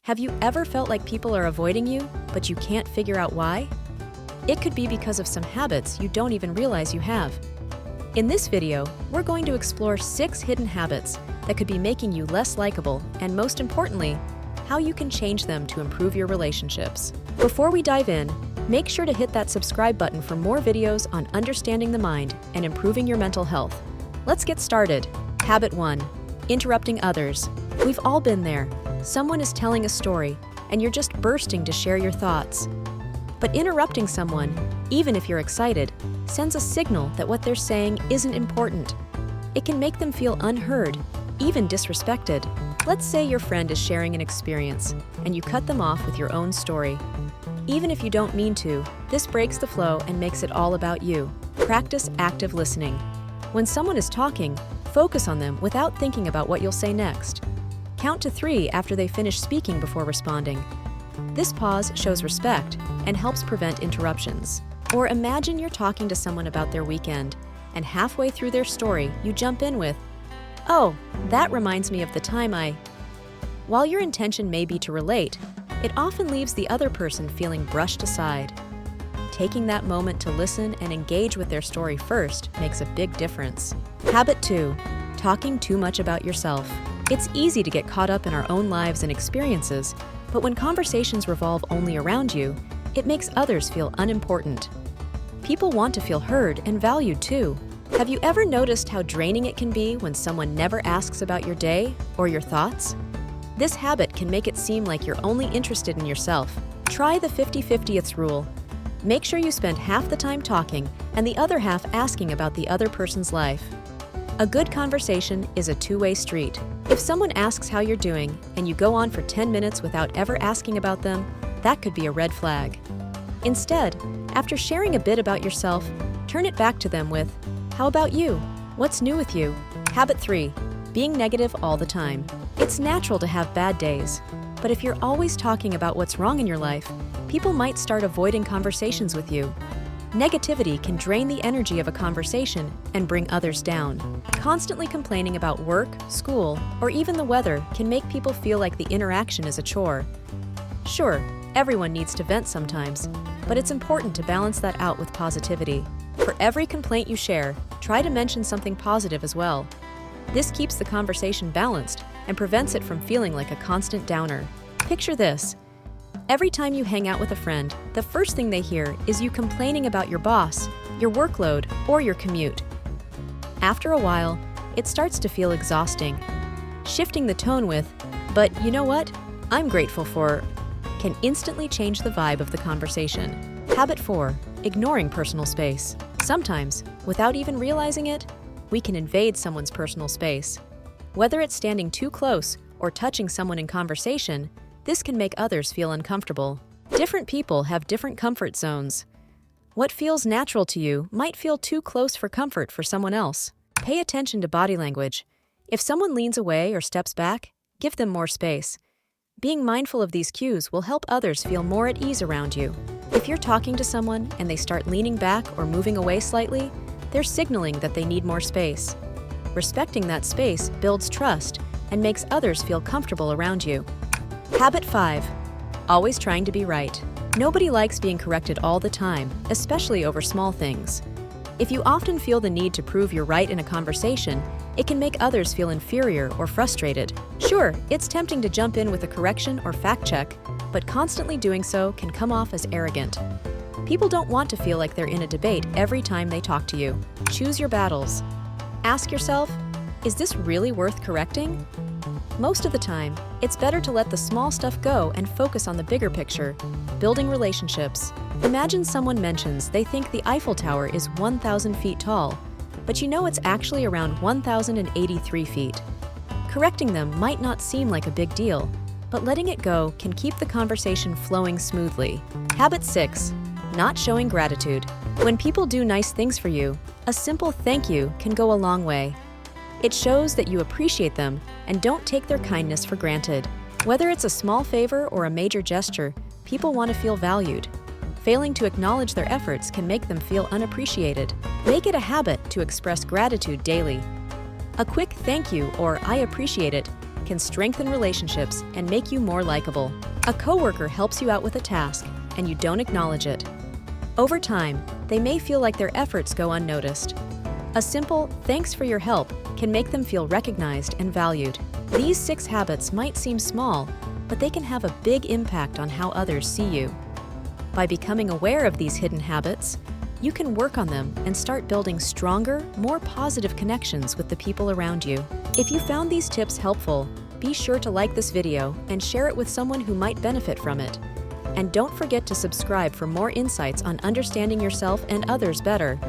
Have you ever felt like people are avoiding you, but you can't figure out why? It could be because of some habits you don't even realize you have. In this video, we're going to explore 6 hidden habits that could be making you less likable and, most importantly, how you can change them to improve your relationships. Before we dive in, make sure to hit that subscribe button for more videos on understanding the mind and improving your mental health. Let's get started. Habit 1. Interrupting others. We've all been there. Someone is telling a story, and you're just bursting to share your thoughts. But interrupting someone, even if you're excited, sends a signal that what they're saying isn't important. It can make them feel unheard, even disrespected. Let's say your friend is sharing an experience, and you cut them off with your own story. Even if you don't mean to, this breaks the flow and makes it all about you. Practice active listening. When someone is talking, focus on them without thinking about what you'll say next. Count to 3 after they finish speaking before responding. This pause shows respect and helps prevent interruptions. Or imagine you're talking to someone about their weekend, and halfway through their story, you jump in with, "Oh, that reminds me of the time I..." While your intention may be to relate, it often leaves the other person feeling brushed aside. Taking that moment to listen and engage with their story first makes a big difference. Habit 2. Talking too much about yourself. It's easy to get caught up in our own lives and experiences, but when conversations revolve only around you, it makes others feel unimportant. People want to feel heard and valued too. Have you ever noticed how draining it can be when someone never asks about your day or your thoughts? This habit can make it seem like you're only interested in yourself. Try the 50-50th rule. Make sure you spend half the time talking and the other half asking about the other person's life. A good conversation is a two-way street. If someone asks how you're doing and you go on for 10 minutes without ever asking about them, that could be a red flag. Instead, after sharing a bit about yourself, turn it back to them with, "How about you? What's new with you?" Habit 3. Being negative all the time. It's natural to have bad days, but if you're always talking about what's wrong in your life, people might start avoiding conversations with you. Negativity can drain the energy of a conversation and bring others down. Constantly complaining about work, school, or even the weather can make people feel like the interaction is a chore. Sure, everyone needs to vent sometimes, but it's important to balance that out with positivity. For every complaint you share, try to mention something positive as well. This keeps the conversation balanced and prevents it from feeling like a constant downer. Picture this. Every time you hang out with a friend, the first thing they hear is you complaining about your boss, your workload, or your commute. After a while, it starts to feel exhausting. Shifting the tone with, "But you know what? I'm grateful for," can instantly change the vibe of the conversation. Habit 4. Ignoring personal space. Sometimes, without even realizing it, we can invade someone's personal space. Whether it's standing too close or touching someone in conversation, this can make others feel uncomfortable. Different people have different comfort zones. What feels natural to you might feel too close for comfort for someone else. Pay attention to body language. If someone leans away or steps back, give them more space. Being mindful of these cues will help others feel more at ease around you. If you're talking to someone and they start leaning back or moving away slightly, they're signaling that they need more space. Respecting that space builds trust and makes others feel comfortable around you. Habit 5. Always trying to be right. Nobody likes being corrected all the time, especially over small things. If you often feel the need to prove you're right in a conversation, it can make others feel inferior or frustrated. Sure, it's tempting to jump in with a correction or fact check, but constantly doing so can come off as arrogant. People don't want to feel like they're in a debate every time they talk to you. Choose your battles. Ask yourself, is this really worth correcting? Most of the time, it's better to let the small stuff go and focus on the bigger picture, building relationships. Imagine someone mentions they think the Eiffel Tower is 1,000 feet tall, but you know it's actually around 1,083 feet. Correcting them might not seem like a big deal, but letting it go can keep the conversation flowing smoothly. Habit 6. Not showing gratitude. When people do nice things for you, a simple thank you can go a long way. It shows that you appreciate them and don't take their kindness for granted. Whether it's a small favor or a major gesture, people want to feel valued. Failing to acknowledge their efforts can make them feel unappreciated. Make it a habit to express gratitude daily. A quick thank you or "I appreciate it" can strengthen relationships and make you more likable. A coworker helps you out with a task, and you don't acknowledge it. Over time, they may feel like their efforts go unnoticed. A simple "thanks for your help" can make them feel recognized and valued. These 6 habits might seem small, but they can have a big impact on how others see you. By becoming aware of these hidden habits, you can work on them and start building stronger, more positive connections with the people around you. If you found these tips helpful, be sure to like this video and share it with someone who might benefit from it. And don't forget to subscribe for more insights on understanding yourself and others better.